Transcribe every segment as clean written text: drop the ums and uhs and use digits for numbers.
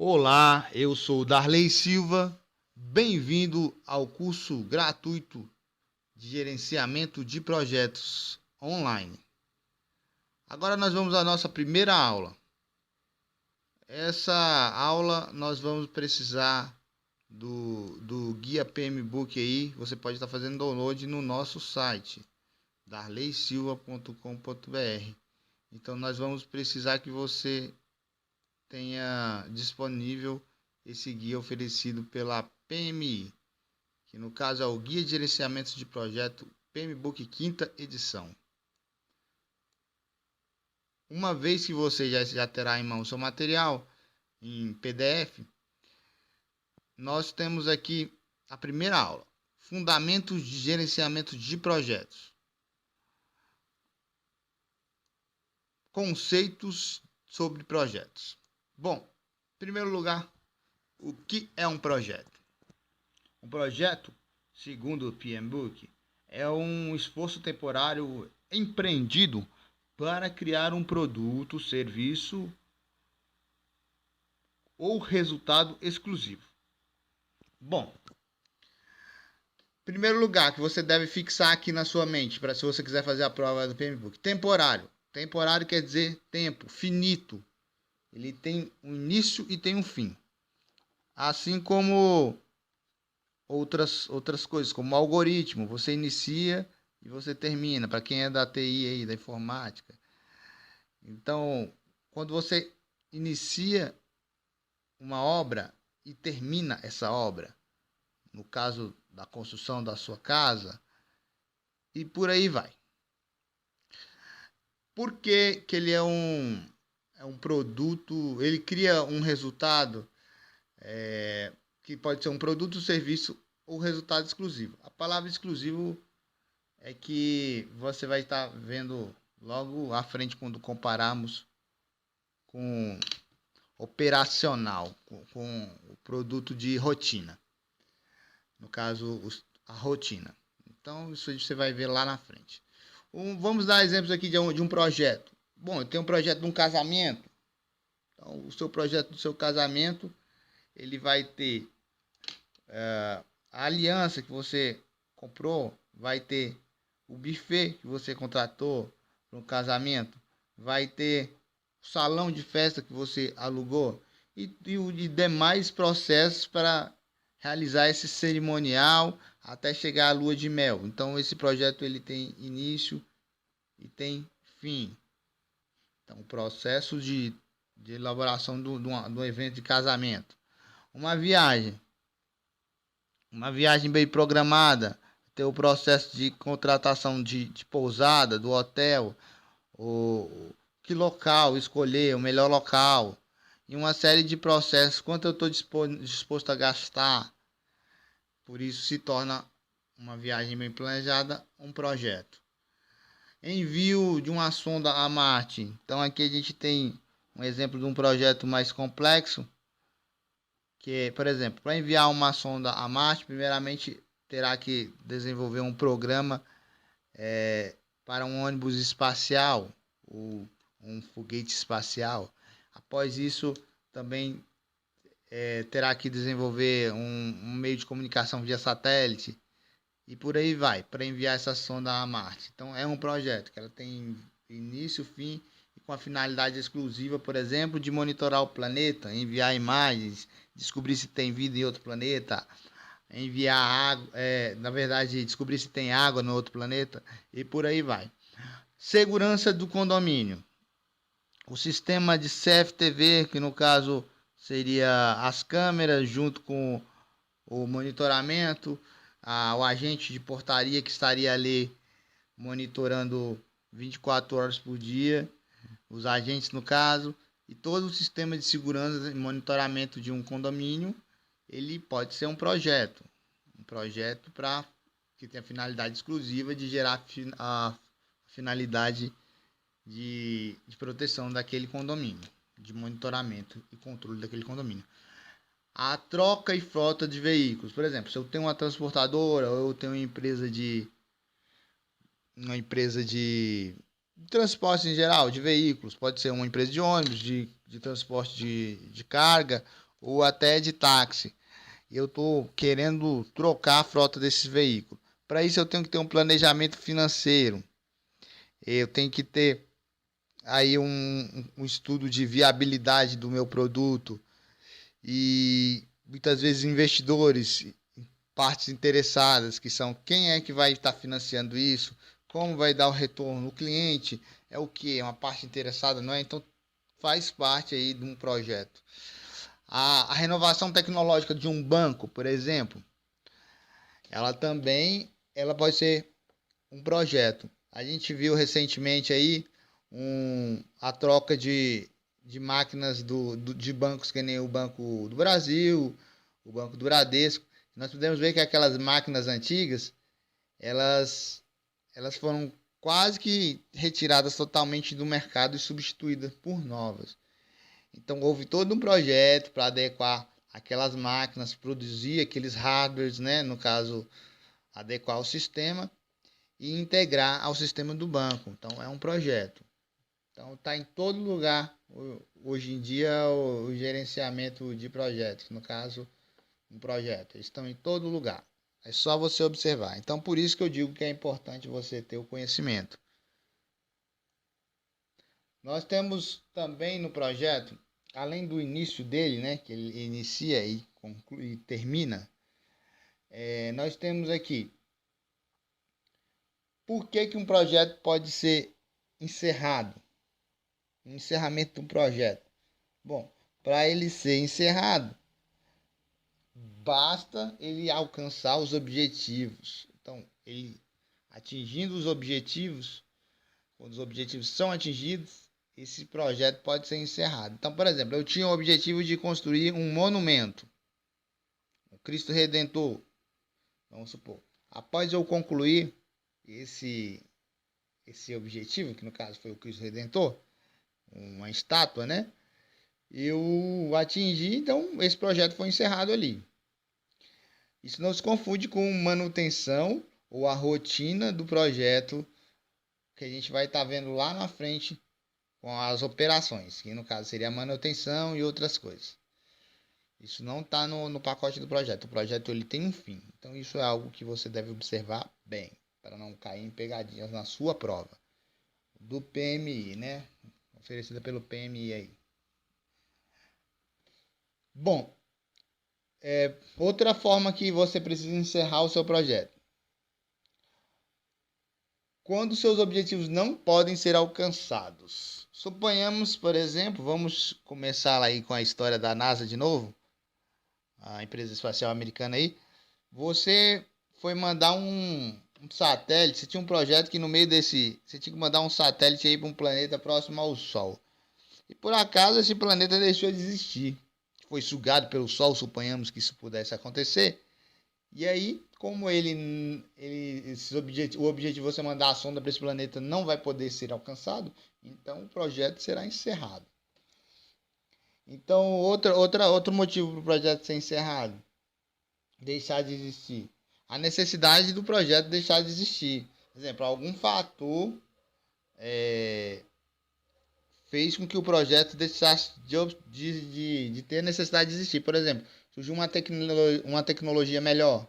Olá, eu sou Darley Silva. Bem-vindo ao curso gratuito de gerenciamento de projetos online. Agora nós vamos à nossa primeira aula. Essa aula nós vamos precisar do guia PMBOK aí. Você pode estar fazendo download no nosso site, darleysilva.com.br. Então nós vamos precisar que você tenha disponível esse guia oferecido pela PMI, que no caso é o Guia de Gerenciamento de Projeto PMBOK quinta edição. Uma vez que você já terá em mão o seu material em PDF, nós temos aqui a primeira aula, Fundamentos de Gerenciamento de Projetos. Conceitos sobre projetos. Bom, em primeiro lugar, o que é um projeto? Um projeto, segundo o PMBOK, é um esforço temporário empreendido para criar um produto, serviço ou resultado exclusivo. Bom, em primeiro lugar, que você deve fixar aqui na sua mente, para se você quiser fazer a prova do PMBOK, temporário. Temporário quer dizer tempo, finito. Ele tem um início e tem um fim. Assim como outras coisas, como algoritmo, você inicia e você termina, para quem é da TI aí, da informática. Então, quando você inicia uma obra e termina essa obra, no caso da construção da sua casa, e por aí vai. Por que ele é um produto, ele cria um resultado que pode ser um produto, serviço ou resultado exclusivo. A palavra exclusivo é que você vai estar vendo logo à frente quando compararmos com operacional, com o produto de rotina. No caso, a rotina. Então, isso você vai ver lá na frente. Vamos dar exemplos aqui de um projeto. Bom, eu tenho um projeto de um casamento. Então, o seu projeto do seu casamento, ele vai ter a aliança que você comprou, vai ter o buffet que você contratou para um casamento, vai ter o salão de festa que você alugou e demais processos para realizar esse cerimonial até chegar à lua de mel. Então esse projeto ele tem início e tem fim. Então o processo de elaboração do evento de casamento. Uma viagem bem programada, ter o processo de contratação de pousada, do hotel, que local escolher, o melhor local, e uma série de processos, quanto eu estou disposto a gastar. Por isso se torna uma viagem bem planejada, um projeto. Envio de uma sonda a Marte. Então aqui a gente tem um exemplo de um projeto mais complexo, que, por exemplo, para enviar uma sonda a Marte, primeiramente terá que desenvolver um programa para um ônibus espacial, ou um foguete espacial. Após isso, também terá que desenvolver um meio de comunicação via satélite, e por aí vai, para enviar essa sonda a Marte. Então, é um projeto que ela tem início, fim, e com a finalidade exclusiva, por exemplo, de monitorar o planeta, enviar imagens, descobrir se tem vida em outro planeta, enviar água, descobrir se tem água no outro planeta, e por aí vai. Segurança do condomínio. O sistema de CFTV, que no caso seria as câmeras junto com o monitoramento, o agente de portaria que estaria ali monitorando 24 horas por dia, os agentes no caso, e todo o sistema de segurança e monitoramento de um condomínio, ele pode ser um projeto que tem a finalidade exclusiva de gerar a finalidade de proteção daquele condomínio, de monitoramento e controle daquele condomínio. A troca e frota de veículos, por exemplo, se eu tenho uma transportadora ou eu tenho uma empresa de transporte em geral, de veículos, pode ser uma empresa de ônibus, de transporte de carga, ou até de táxi. Eu estou querendo trocar a frota desses veículos. Para isso eu tenho que ter um planejamento financeiro. Eu tenho que ter aí um estudo de viabilidade do meu produto e muitas vezes investidores, partes interessadas, que são quem é que vai estar financiando isso, como vai dar o retorno, o cliente é o que? É uma parte interessada, não é? Então faz parte aí de um projeto. A renovação tecnológica de um banco, por exemplo, ela pode ser um projeto. A gente viu recentemente aí a troca de máquinas de bancos que nem o Banco do Brasil, o Banco do Bradesco. Nós podemos ver que aquelas máquinas antigas, elas, elas foram quase que retiradas totalmente do mercado e substituídas por novas. Então houve todo um projeto para adequar aquelas máquinas, produzir aqueles hardwares, né? No caso, adequar o sistema e integrar ao sistema do banco. Então é um projeto. Então está em todo lugar hoje em dia o gerenciamento de projetos, no caso um projeto, eles estão em todo lugar. É só você observar. Então por isso que eu digo que é importante você ter o conhecimento. Nós temos também no projeto, além do início dele, né, que ele inicia e conclui e termina, nós temos aqui por que um projeto pode ser encerrado, um encerramento de um projeto. Bom, para ele ser encerrado, basta ele alcançar os objetivos. Então, ele atingindo os objetivos, quando os objetivos são atingidos, esse projeto pode ser encerrado. Então, por exemplo, eu tinha o objetivo de construir um monumento, o Cristo Redentor, vamos supor. Após eu concluir esse objetivo, que no caso foi o Cristo Redentor, uma estátua, né? Eu atingi, então esse projeto foi encerrado ali. Isso não se confunde com manutenção ou a rotina do projeto que a gente vai estar vendo lá na frente com as operações, que no caso seria a manutenção e outras coisas. Isso não está no pacote do projeto. O projeto ele tem um fim. Então isso é algo que você deve observar bem, para não cair em pegadinhas na sua prova. Do PMI, né? Oferecida pelo PMI aí. Bom, outra forma que você precisa encerrar o seu projeto. Quando seus objetivos não podem ser alcançados. Suponhamos, por exemplo, vamos começar aí com a história da NASA de novo, a empresa espacial americana aí. Você foi mandar um satélite, você tinha um projeto que no meio desse, você tinha que mandar um satélite aí para um planeta próximo ao Sol. E por acaso esse planeta deixou de existir. Foi sugado pelo Sol, suponhamos que isso pudesse acontecer. E aí, como o objetivo de você mandar a sonda para esse planeta não vai poder ser alcançado, então o projeto será encerrado. Então, outro motivo para o projeto ser encerrado, deixar de existir. A necessidade do projeto deixar de existir. Por exemplo, algum fator fez com que o projeto deixasse de ter necessidade de existir. Por exemplo, surgiu uma tecnologia melhor.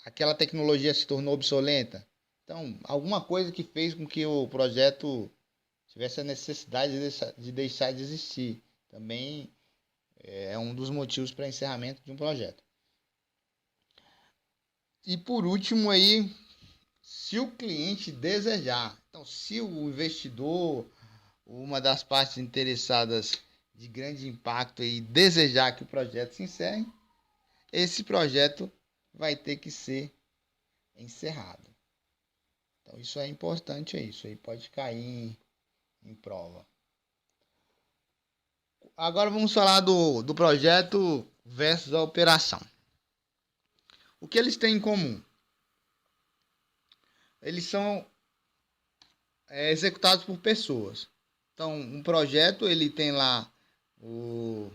Aquela tecnologia se tornou obsoleta. Então, alguma coisa que fez com que o projeto tivesse a necessidade de deixar de existir. Também é um dos motivos para encerramento de um projeto. E por último aí, se o cliente desejar. Então, se o investidor, uma das partes interessadas de grande impacto aí, desejar que o projeto se encerre, esse projeto vai ter que ser encerrado. Então, isso é importante, isso aí pode cair em prova. Agora vamos falar do projeto versus a operação. O que eles têm em comum? Eles são executados por pessoas. Então, um projeto, ele tem lá o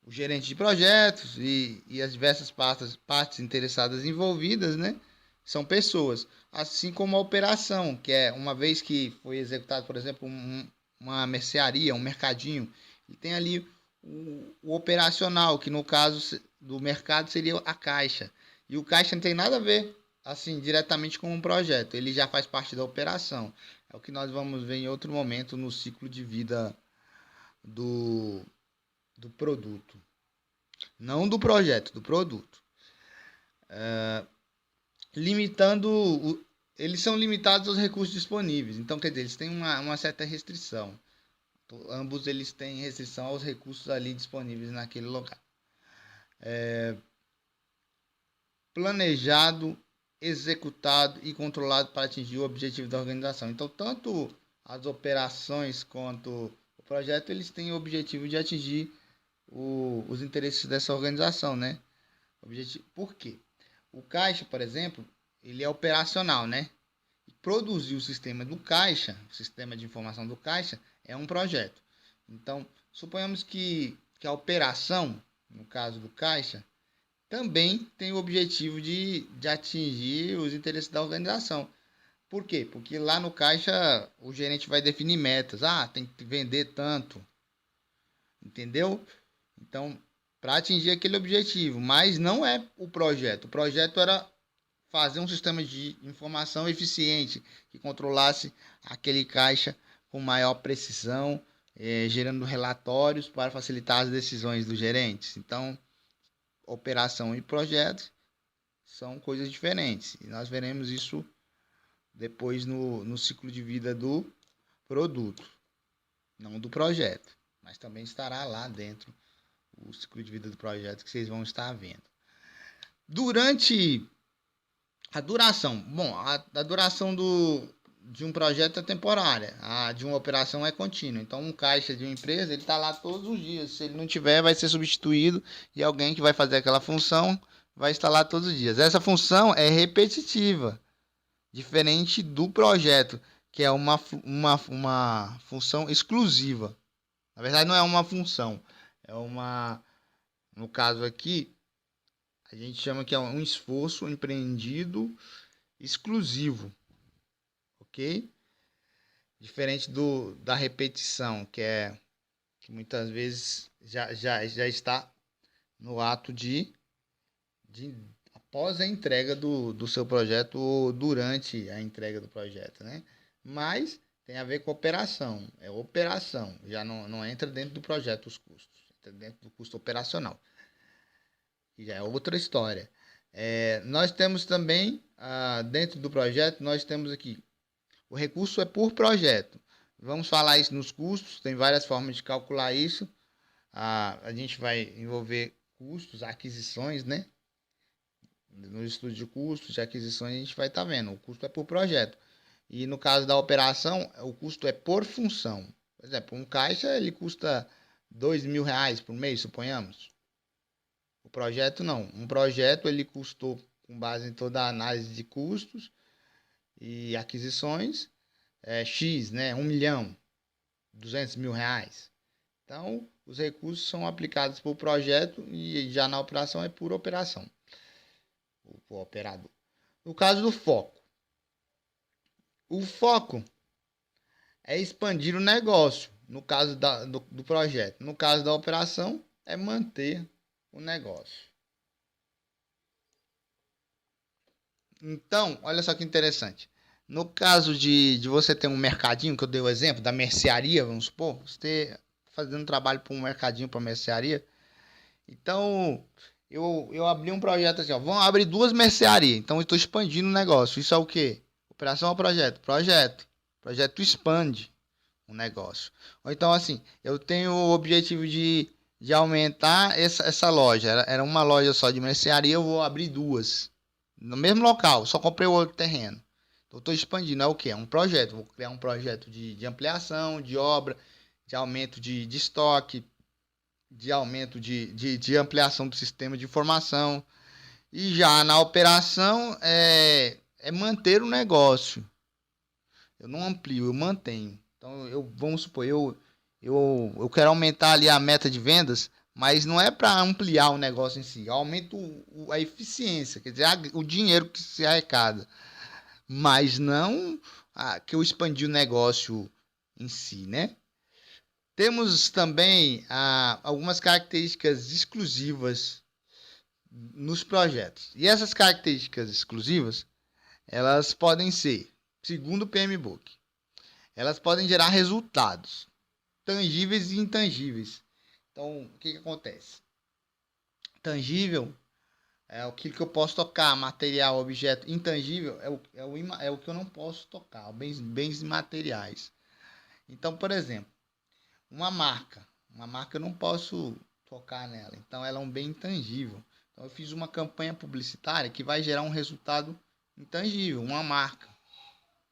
gerente de projetos e as diversas partes interessadas envolvidas, né? São pessoas. Assim como a operação, que é uma vez que foi executado, por exemplo, uma mercearia, um mercadinho, Ele tem ali o operacional, que no caso do mercado seria a caixa. E o caixa não tem nada a ver assim diretamente com um projeto, ele já faz parte da operação. É o que nós vamos ver em outro momento no ciclo de vida do, do produto. Não do projeto, do produto. Limitando. Eles são limitados aos recursos disponíveis. Então, quer dizer, eles têm uma certa restrição. Ambos eles têm restrição aos recursos ali disponíveis naquele local. Planejado, executado e controlado para atingir o objetivo da organização. Então, tanto as operações quanto o projeto, eles têm o objetivo de atingir os interesses dessa organização, né? Por quê? O caixa, por exemplo, ele é operacional, né? Produzir o sistema do caixa, o sistema de informação do caixa, é um projeto. Então, suponhamos que a operação, no caso do caixa, também tem o objetivo de atingir os interesses da organização. Por quê? Porque lá no caixa o gerente vai definir metas. Tem que vender tanto. Entendeu? Então, para atingir aquele objetivo. Mas não é o projeto. O projeto era fazer um sistema de informação eficiente que controlasse aquele caixa com maior precisão, gerando relatórios para facilitar as decisões dos gerentes. Então, operação e projeto são coisas diferentes. E nós veremos isso depois no ciclo de vida do produto, não do projeto, mas também estará lá dentro o ciclo de vida do projeto que vocês vão estar vendo. Durante a duração, a duração de um projeto é temporária, a de uma operação é contínua. Então, um caixa de uma empresa, ele está lá todos os dias. Se ele não tiver, vai ser substituído e alguém que vai fazer aquela função vai estar lá todos os dias. Essa função é repetitiva, diferente do projeto, que é uma função exclusiva. Na verdade, não é uma função, no caso aqui, a gente chama que é um esforço empreendido exclusivo. Ok? Diferente da repetição, que muitas vezes já está no ato de após a entrega do seu projeto ou durante a entrega do projeto, né? Mas tem a ver com operação, é operação, já não entra dentro do projeto os custos, entra dentro do custo operacional, e já é outra história. Nós temos também, dentro do projeto, nós temos aqui, o recurso é por projeto. Vamos falar isso nos custos, tem várias formas de calcular isso. A gente vai envolver custos, aquisições, né? No estudo de custos, de aquisições, a gente vai estar vendo. O custo é por projeto. E no caso da operação, o custo é por função. Por exemplo, um caixa ele custa R$2.000 por mês, suponhamos. O projeto não. Um projeto ele custou, com base em toda a análise de custos e aquisições, X, né? 1 milhão, 200 mil reais. Então, os recursos são aplicados por projeto e já na operação é por operação. O operador. No caso do foco. O foco é expandir o negócio, no caso do projeto. No caso da operação, é manter o negócio. Então, olha só que interessante. No caso de você ter um mercadinho, que eu dei o exemplo, da mercearia, vamos supor, você fazendo trabalho para um mercadinho, para mercearia. Então, eu abri um projeto assim, vamos abrir 2 mercearias. Então, eu estou expandindo o negócio. Isso é o quê? Operação ou projeto? Projeto. Projeto expande o negócio. Ou então, assim, eu tenho o objetivo de aumentar essa loja. Era uma loja só de mercearia, eu vou abrir 2. No mesmo local, só comprei o outro terreno. Então, estou expandindo. É o quê? É um projeto. Vou criar um projeto de ampliação, de obra, de aumento de estoque, de aumento de ampliação do sistema de informação. E já na operação é manter o negócio. Eu não amplio, eu mantenho. Então, vamos supor, eu quero aumentar ali a meta de vendas, mas não é para ampliar o negócio em si. Eu aumento a eficiência, quer dizer, o dinheiro que se arrecada. Mas não que eu expandi o negócio em si, né? Temos também algumas características exclusivas nos projetos. E essas características exclusivas, elas podem ser, segundo o PMBOK, elas podem gerar resultados tangíveis e intangíveis. Então, o que acontece? Tangível é aquilo que eu posso tocar, material, objeto. Intangível é o que eu não posso tocar, bens materiais. Então, por exemplo, uma marca eu não posso tocar nela, então ela é um bem intangível. Então eu fiz uma campanha publicitária que vai gerar um resultado intangível. Uma marca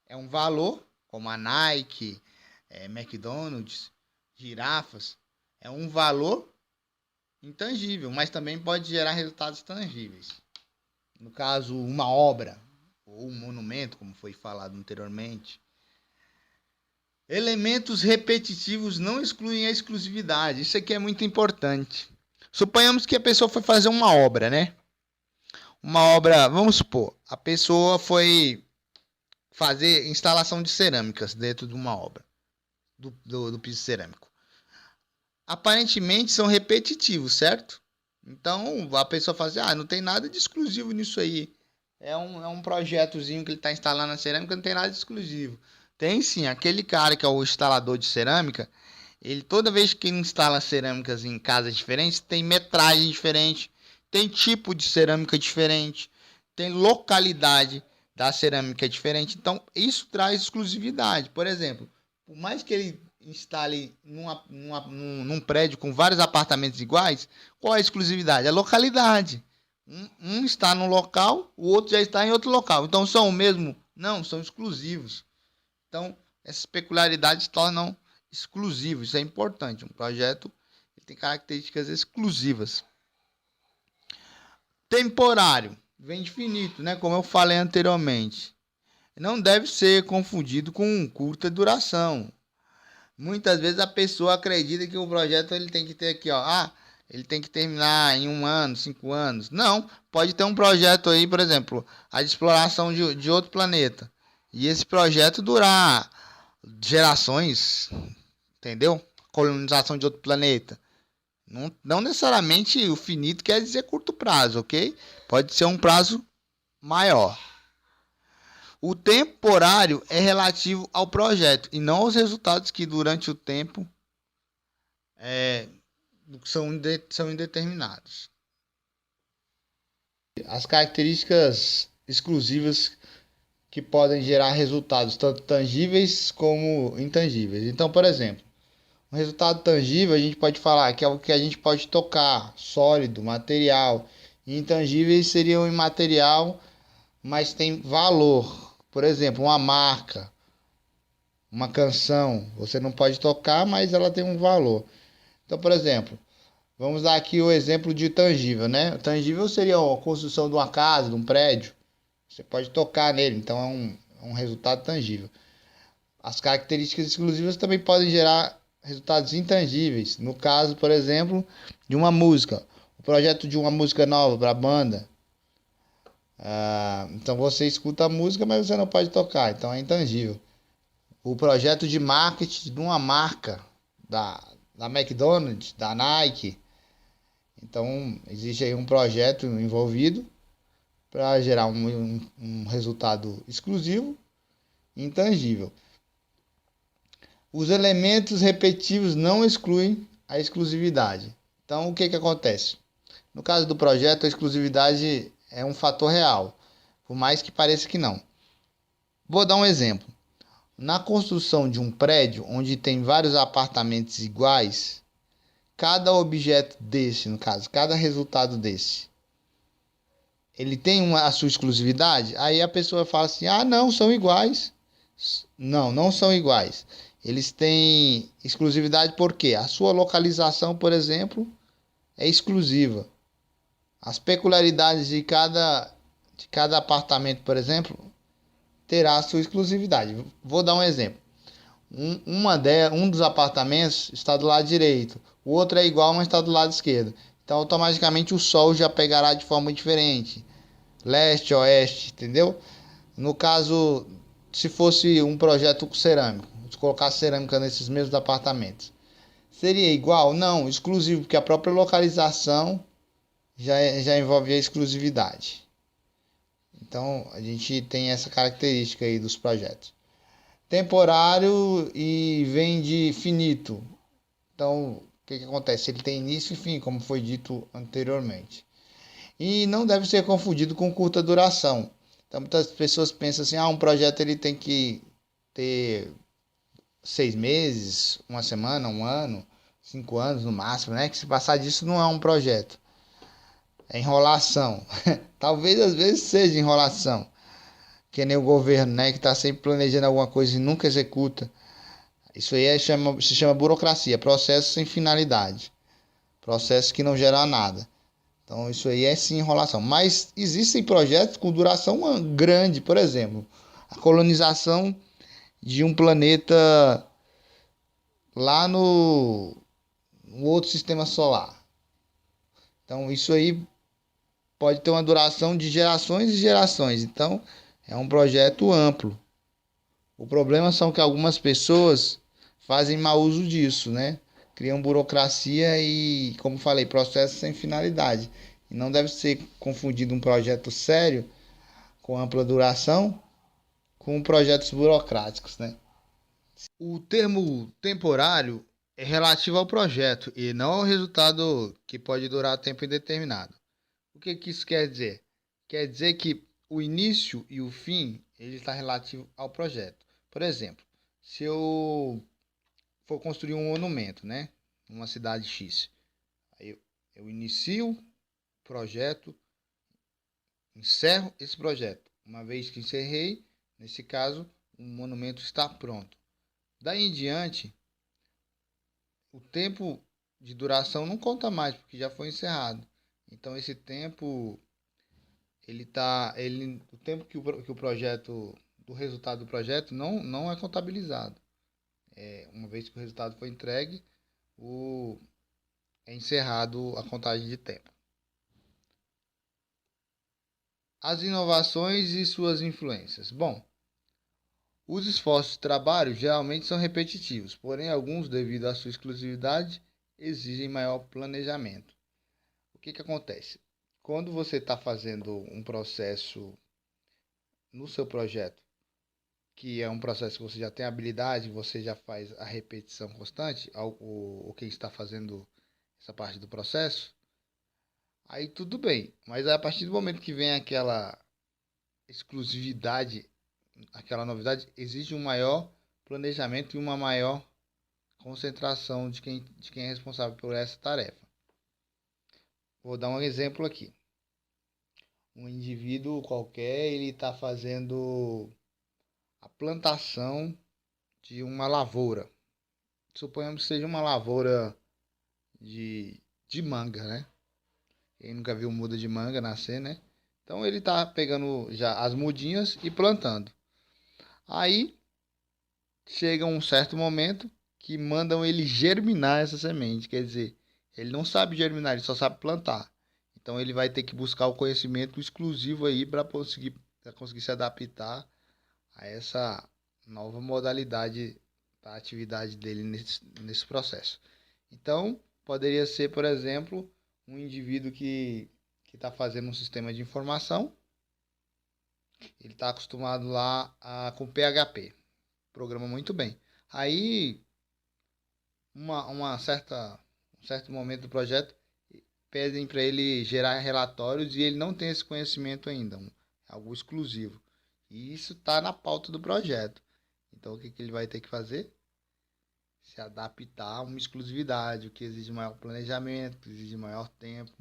é um valor, como a Nike, McDonald's, girafas, é um valor intangível, mas também pode gerar resultados tangíveis. No caso, uma obra ou um monumento, como foi falado anteriormente. Elementos repetitivos não excluem a exclusividade. Isso aqui é muito importante. Suponhamos que a pessoa foi fazer uma obra, né? Uma obra, vamos supor, a pessoa foi fazer instalação de cerâmicas dentro de uma obra, do piso cerâmico. Aparentemente são repetitivos, certo? Então a pessoa fala assim, não tem nada de exclusivo nisso aí. É um projetozinho que ele está instalando na cerâmica, não tem nada de exclusivo. Tem sim, aquele cara que é o instalador de cerâmica, ele toda vez que instala cerâmicas em casas diferentes, tem metragem diferente, tem tipo de cerâmica diferente, tem localidade da cerâmica diferente. Então, isso traz exclusividade. Por exemplo, por mais que ele instale num prédio com vários apartamentos iguais, qual é a exclusividade? A localidade. Um está num local, o outro já está em outro local. Então, são o mesmo? Não, são exclusivos. Então, essas peculiaridades tornam exclusivo. Isso é importante. Um projeto tem características exclusivas. Temporário. Vem de finito, né? Como eu falei anteriormente. Não deve ser confundido com curta duração. Muitas vezes a pessoa acredita que o projeto ele tem que ter aqui, ele tem que terminar em 1 ano, 5 anos. Não, pode ter um projeto aí, por exemplo, a exploração de outro planeta. E esse projeto durar gerações, entendeu? Colonização de outro planeta. Não necessariamente o finito quer dizer curto prazo, ok? Pode ser um prazo maior. O temporário é relativo ao projeto e não aos resultados que durante o tempo são indeterminados. As características exclusivas que podem gerar resultados tanto tangíveis como intangíveis. Então, por exemplo, um resultado tangível a gente pode falar que é o que a gente pode tocar, sólido, material. E intangíveis seriam imaterial, mas tem valor. Por exemplo, uma marca, uma canção, você não pode tocar, mas ela tem um valor. Então, por exemplo, vamos dar aqui o exemplo de tangível, né? O tangível seria a construção de uma casa, de um prédio. Você pode tocar nele, então é um resultado tangível. As características exclusivas também podem gerar resultados intangíveis. No caso, por exemplo, de uma música. O projeto de uma música nova para a banda. Então você escuta a música, mas você não pode tocar, então é intangível. O projeto de marketing de uma marca, da McDonald's, da Nike. Então existe aí um projeto envolvido para gerar um resultado exclusivo e intangível. Os elementos repetitivos não excluem a exclusividade. Então, o que acontece? No caso do projeto, a exclusividade é um fator real, por mais que pareça que não. Vou dar um exemplo. Na construção de um prédio onde tem vários apartamentos iguais, cada objeto desse, no caso, cada resultado desse, ele tem a sua exclusividade? Aí a pessoa fala assim, não, são iguais. Não são iguais. Eles têm exclusividade porque a sua localização, por exemplo, é exclusiva. As peculiaridades de cada apartamento, por exemplo, terá a sua exclusividade. Vou dar um exemplo. Um dos apartamentos está do lado direito, o outro é igual, mas está do lado esquerdo. Então, automaticamente, o sol já pegará de forma diferente. Leste, oeste, entendeu? No caso, se fosse um projeto cerâmico, se colocar cerâmica nesses mesmos apartamentos. Seria igual? Não, exclusivo, porque a própria localização já envolve a exclusividade. Então, a gente tem essa característica aí dos projetos. Temporário e vem de finito. Então, o que acontece? Ele tem início e fim, como foi dito anteriormente. E não deve ser confundido com curta duração. Então, muitas pessoas pensam assim, um projeto ele tem que ter 6 meses, uma semana, um ano, 5 anos no máximo, né? Que se passar disso não é um projeto. É enrolação. Talvez às vezes seja enrolação. Que nem o governo, né? Que está sempre planejando alguma coisa e nunca executa. Isso aí se chama burocracia, processo sem finalidade. Processo que não gera nada. Então isso aí é sim enrolação. Mas existem projetos com duração grande, por exemplo, a colonização de um planeta lá no outro sistema solar. Então isso aí pode ter uma duração de gerações e gerações. Então é um projeto amplo. O problema são que algumas pessoas fazem mau uso disso, né? Criam burocracia e, como falei, processos sem finalidade. E não deve ser confundido um projeto sério com ampla duração com projetos burocráticos, né? O termo temporário é relativo ao projeto e não ao resultado que pode durar tempo indeterminado. O que isso quer dizer? Quer dizer que o início e o fim ele está relativo ao projeto. Por exemplo, se eu for construir um monumento, né, numa cidade X, aí eu inicio o projeto, encerro esse projeto. Uma vez que encerrei, nesse caso, o monumento está pronto. Daí em diante, o tempo de duração não conta mais, porque já foi encerrado. Então esse tempo o tempo que o projeto do resultado do projeto não é contabilizado. Uma vez que o resultado foi entregue, é encerrado a contagem de tempo. As inovações e suas influências. Bom, os esforços de trabalho geralmente são repetitivos, porém alguns, devido à sua exclusividade, exigem maior planejamento. O que acontece? Quando você está fazendo um processo no seu projeto, que é um processo que você já tem habilidade, você já faz a repetição constante, o quem está fazendo essa parte do processo, aí tudo bem. Mas a partir do momento que vem aquela exclusividade, aquela novidade, exige um maior planejamento e uma maior concentração de quem é responsável por essa tarefa. Vou dar um exemplo aqui. Um indivíduo qualquer, ele está fazendo a plantação de uma lavoura. Suponhamos que seja uma lavoura de manga, né? Quem nunca viu muda de manga nascer, né? Então ele tá pegando já as mudinhas e plantando. Aí chega um certo momento que mandam ele germinar essa semente, quer dizer, ele não sabe germinar, ele só sabe plantar. Então ele vai ter que buscar o conhecimento exclusivo aí para conseguir se adaptar a essa nova modalidade da atividade dele nesse processo. Então, poderia ser, por exemplo, um indivíduo que está fazendo um sistema de informação, ele está acostumado lá com PHP, programa muito bem. Aí, um certo momento do projeto, pedem para ele gerar relatórios e ele não tem esse conhecimento ainda, algo exclusivo. E isso está na pauta do projeto. Então, o que ele vai ter que fazer? Se adaptar a uma exclusividade, o que exige maior planejamento, exige maior tempo,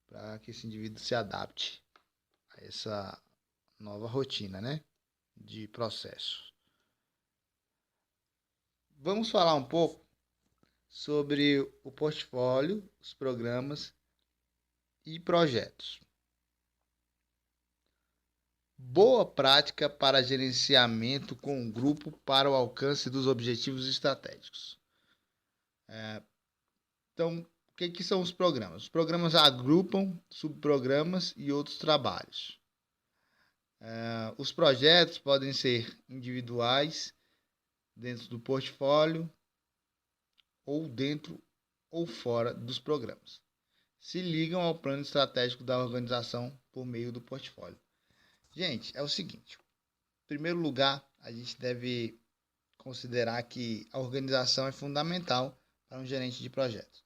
para que esse indivíduo se adapte a essa nova rotina, né, de processo. Vamos falar um pouco sobre o portfólio, os programas e projetos. Boa prática para gerenciamento com o grupo para o alcance dos objetivos estratégicos. Então, o que são os programas? Os programas agrupam subprogramas e outros trabalhos. Os projetos podem ser individuais, dentro do portfólio, ou dentro ou fora dos programas. Se ligam ao plano estratégico da organização por meio do portfólio. Gente, é o seguinte: em primeiro lugar, a gente deve considerar que a organização é fundamental para um gerente de projetos.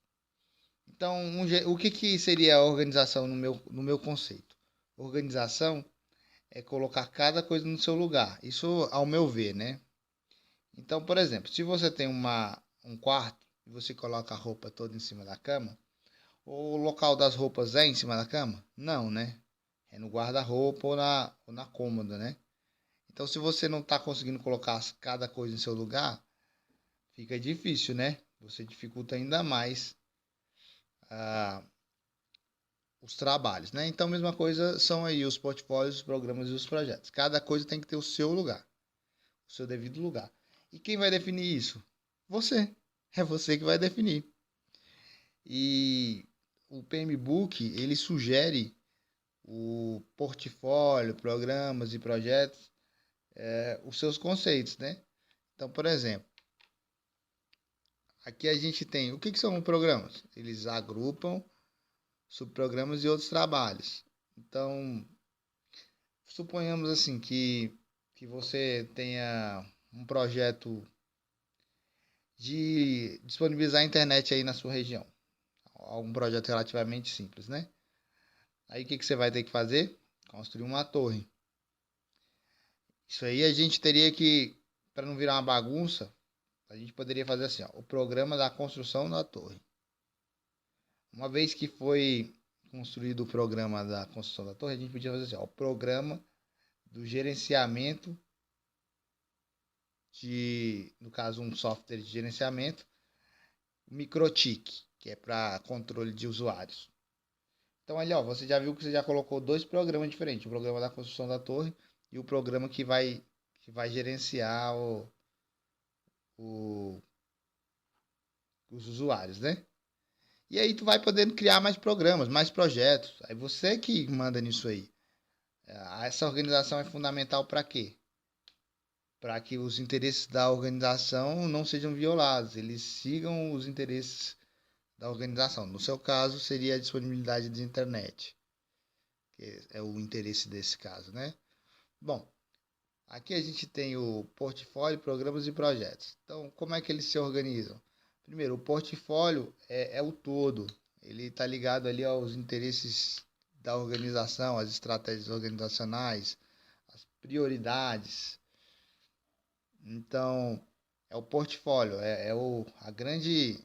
Então, o que seria a organização no meu conceito? Organização é colocar cada coisa no seu lugar. Isso ao meu ver, né? Então, por exemplo, se você tem um quarto e você coloca a roupa toda em cima da cama, o local das roupas é em cima da cama? Não, né? É no guarda-roupa ou na cômoda, né? Então, se você não está conseguindo colocar cada coisa em seu lugar, fica difícil, né? Você dificulta ainda mais ah, os trabalhos, né? Então, a mesma coisa são aí os portfólios, os programas e os projetos. Cada coisa tem que ter o seu lugar, o seu devido lugar. E quem vai definir isso? Você. É você que vai definir. E o PMBOK, ele sugere o portfólio, programas e projetos, os seus conceitos, né? Então, por exemplo, aqui a gente tem, o que são programas? Eles agrupam subprogramas e outros trabalhos. Então, suponhamos assim que você tenha um projeto de disponibilizar a internet aí na sua região. Algum projeto relativamente simples, né? Aí o que você vai ter que fazer? Construir uma torre. Isso aí a gente teria que, para não virar uma bagunça, a gente poderia fazer assim, ó, o programa da construção da torre. Uma vez que foi construído o programa da construção da torre, a gente podia fazer assim, ó, o programa do gerenciamento no caso, um software de gerenciamento, MikroTik, que é para controle de usuários. Então, ali, ó, você já viu que você já colocou dois programas diferentes, o programa da construção da torre e o programa que vai gerenciar o, os usuários, né? E aí tu vai podendo criar mais programas, mais projetos. Aí você que manda nisso aí. Essa organização é fundamental para quê? Para que os interesses da organização não sejam violados, eles sigam os interesses da organização. No seu caso, seria a disponibilidade de internet, que é o interesse desse caso, né? Bom, aqui a gente tem o portfólio, programas e projetos. Então, como é que eles se organizam? Primeiro, o portfólio é o todo. Ele está ligado ali aos interesses da organização, às estratégias organizacionais, às prioridades. Então, é o portfólio, a grande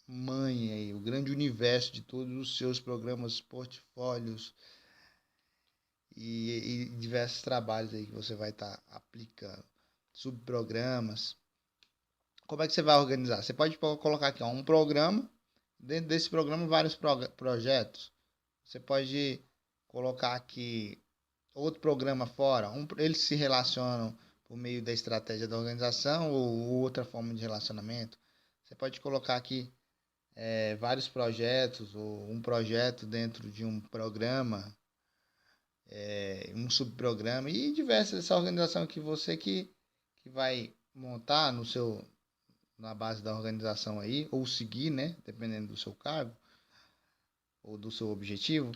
mãe aí, o grande universo de todos os seus programas, portfólios e diversos trabalhos aí que você vai estar aplicando, subprogramas. Como é que você vai organizar? Você pode colocar aqui ó, um programa, dentro desse programa vários projetos. Você pode colocar aqui outro programa fora, eles se relacionam por meio da estratégia da organização ou outra forma de relacionamento. Você pode colocar aqui vários projetos ou um projeto dentro de um programa, um subprograma e diversas essa organização que você que vai montar na base da organização aí ou seguir, né, dependendo do seu cargo ou do seu objetivo,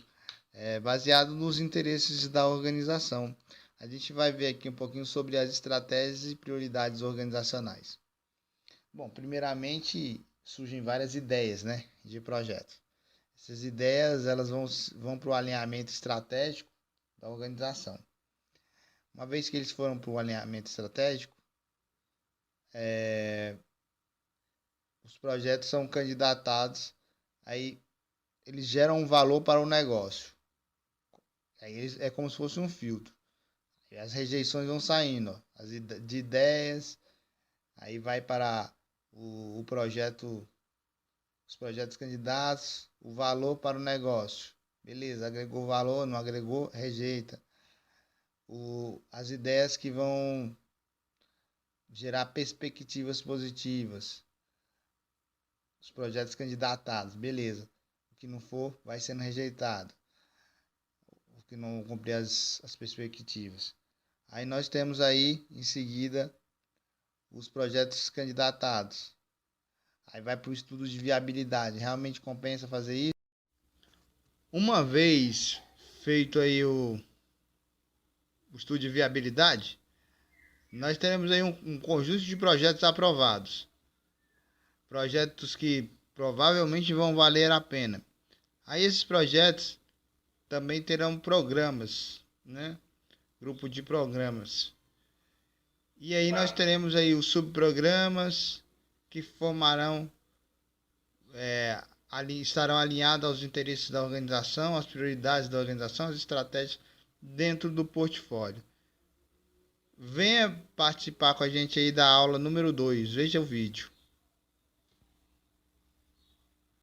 baseado nos interesses da organização. A gente vai ver aqui um pouquinho sobre as estratégias e prioridades organizacionais. Bom, primeiramente surgem várias ideias, né, de projetos. Essas ideias elas vão para o alinhamento estratégico da organização. Uma vez que eles foram para o alinhamento estratégico, os projetos são candidatados, aí eles geram um valor para o negócio. Aí é como se fosse um filtro. Aí as rejeições vão saindo, ó, de ideias, aí vai para o projeto, os projetos candidatos, o valor para o negócio. Beleza, agregou valor, não agregou, rejeita. As ideias que vão gerar perspectivas positivas. Os projetos candidatados, beleza. O que não for, vai sendo rejeitado. O que não cumprir as perspectivas. Aí nós temos aí, em seguida, os projetos candidatados. Aí vai para o estudo de viabilidade. Realmente compensa fazer isso? Uma vez feito aí o estudo de viabilidade, nós teremos aí um conjunto de projetos aprovados. Projetos que provavelmente vão valer a pena. Aí esses projetos também terão programas, né? Grupo de programas. E aí nós teremos aí os subprogramas que formarão, estarão alinhados aos interesses da organização, às prioridades da organização, às estratégias dentro do portfólio. Venha participar com a gente aí da aula número 2. Veja o vídeo.